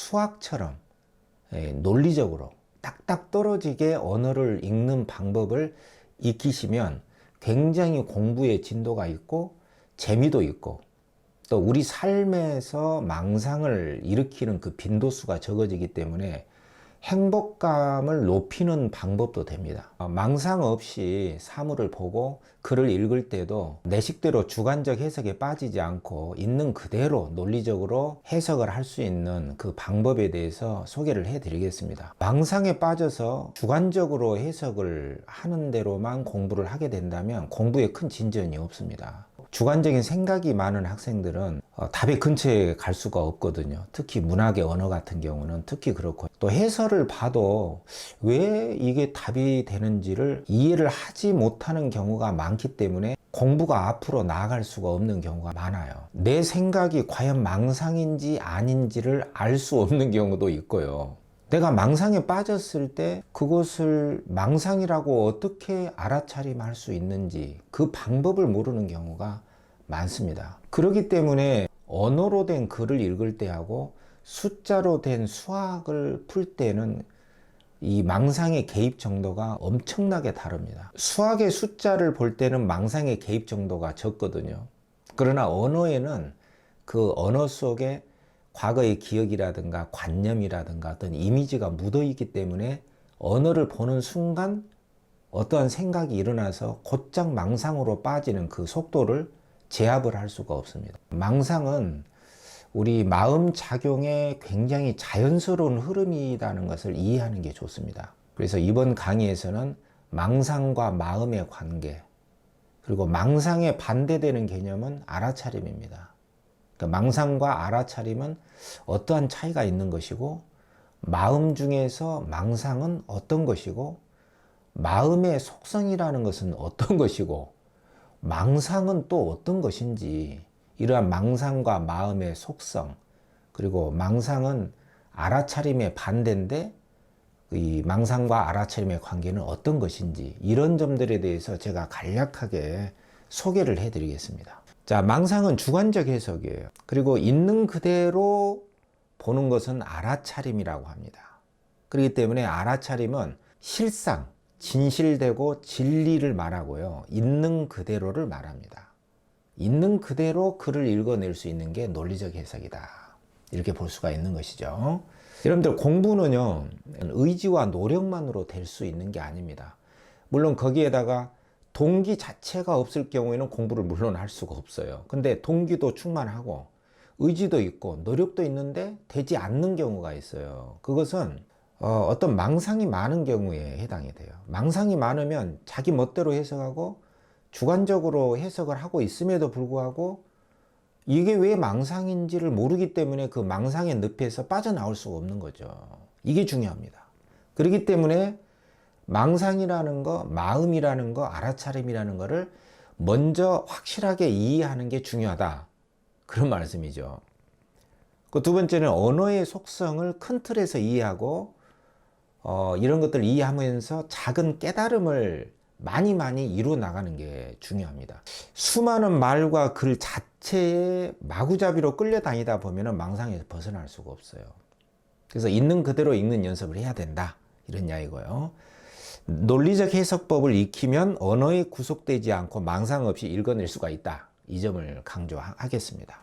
수학처럼 논리적으로 딱딱 떨어지게 언어를 읽는 방법을 익히시면 굉장히 공부의 진도가 있고 재미도 있고 또 우리 삶에서 망상을 일으키는 그 빈도수가 적어지기 때문에 행복감을 높이는 방법도 됩니다. 망상 없이 사물을 보고 글을 읽을 때도 내 식대로 주관적 해석에 빠지지 않고 있는 그대로 논리적으로 해석을 할 수 있는 그 방법에 대해서 소개를 해 드리겠습니다. 망상에 빠져서 주관적으로 해석을 하는 대로만 공부를 하게 된다면 공부에 큰 진전이 없습니다. 주관적인 생각이 많은 학생들은 답의 근처에 갈 수가 없거든요. 특히 문학의 언어 같은 경우는 특히 그렇고, 또 해설을 봐도 왜 이게 답이 되는지를 이해를 하지 못하는 경우가 많기 때문에 공부가 앞으로 나아갈 수가 없는 경우가 많아요. 내 생각이 과연 망상인지 아닌지를 알 수 없는 경우도 있고요. 내가 망상에 빠졌을 때 그것을 망상이라고 어떻게 알아차림할 수 있는지 그 방법을 모르는 경우가 많습니다. 그렇기 때문에 언어로 된 글을 읽을 때하고 숫자로 된 수학을 풀 때는 이 망상의 개입 정도가 엄청나게 다릅니다. 수학의 숫자를 볼 때는 망상의 개입 정도가 적거든요. 그러나 언어에는 그 언어 속에 과거의 기억이라든가 관념이라든가 어떤 이미지가 묻어 있기 때문에 언어를 보는 순간 어떠한 생각이 일어나서 곧장 망상으로 빠지는 그 속도를 제압을 할 수가 없습니다. 망상은 우리 마음 작용의 굉장히 자연스러운 흐름이라는 것을 이해하는 게 좋습니다. 그래서 이번 강의에서는 망상과 마음의 관계, 그리고 망상에 반대되는 개념은 알아차림입니다. 그러니까 망상과 알아차림은 어떠한 차이가 있는 것이고, 마음 중에서 망상은 어떤 것이고, 마음의 속성이라는 것은 어떤 것이고, 망상은 또 어떤 것인지, 이러한 망상과 마음의 속성, 그리고 망상은 알아차림의 반대인데 이 망상과 알아차림의 관계는 어떤 것인지, 이런 점들에 대해서 제가 간략하게 소개를 해 드리겠습니다. 자, 망상은 주관적 해석이에요. 그리고 있는 그대로 보는 것은 알아차림이라고 합니다. 그렇기 때문에 알아차림은 실상, 진실되고 진리를 말하고요, 있는 그대로를 말합니다. 있는 그대로 글을 읽어낼 수 있는 게 논리적 해석이다, 이렇게 볼 수가 있는 것이죠. 여러분들, 공부는요 의지와 노력만으로 될 수 있는 게 아닙니다. 물론 거기에다가 동기 자체가 없을 경우에는 공부를 물론 할 수가 없어요. 근데 동기도 충만하고 의지도 있고 노력도 있는데 되지 않는 경우가 있어요. 그것은 어떤 망상이 많은 경우에 해당이 돼요. 망상이 많으면 자기 멋대로 해석하고 주관적으로 해석을 하고 있음에도 불구하고 이게 왜 망상인지를 모르기 때문에 그 망상의 늪에서 빠져나올 수가 없는 거죠. 이게 중요합니다. 그렇기 때문에 망상이라는 거, 마음이라는 거, 알아차림이라는 거를 먼저 확실하게 이해하는 게 중요하다, 그런 말씀이죠. 그 두 번째는 언어의 속성을 큰 틀에서 이해하고 이런 것들을 이해하면서 작은 깨달음을 많이 이루어 나가는 게 중요합니다. 수많은 말과 글 자체에 마구잡이로 끌려다니다 보면 망상에서 벗어날 수가 없어요. 그래서 있는 그대로 읽는 연습을 해야 된다, 이런 이야기고요. 논리적 해석법을 익히면 언어에 구속되지 않고 망상 없이 읽어낼 수가 있다, 이 점을 강조하겠습니다.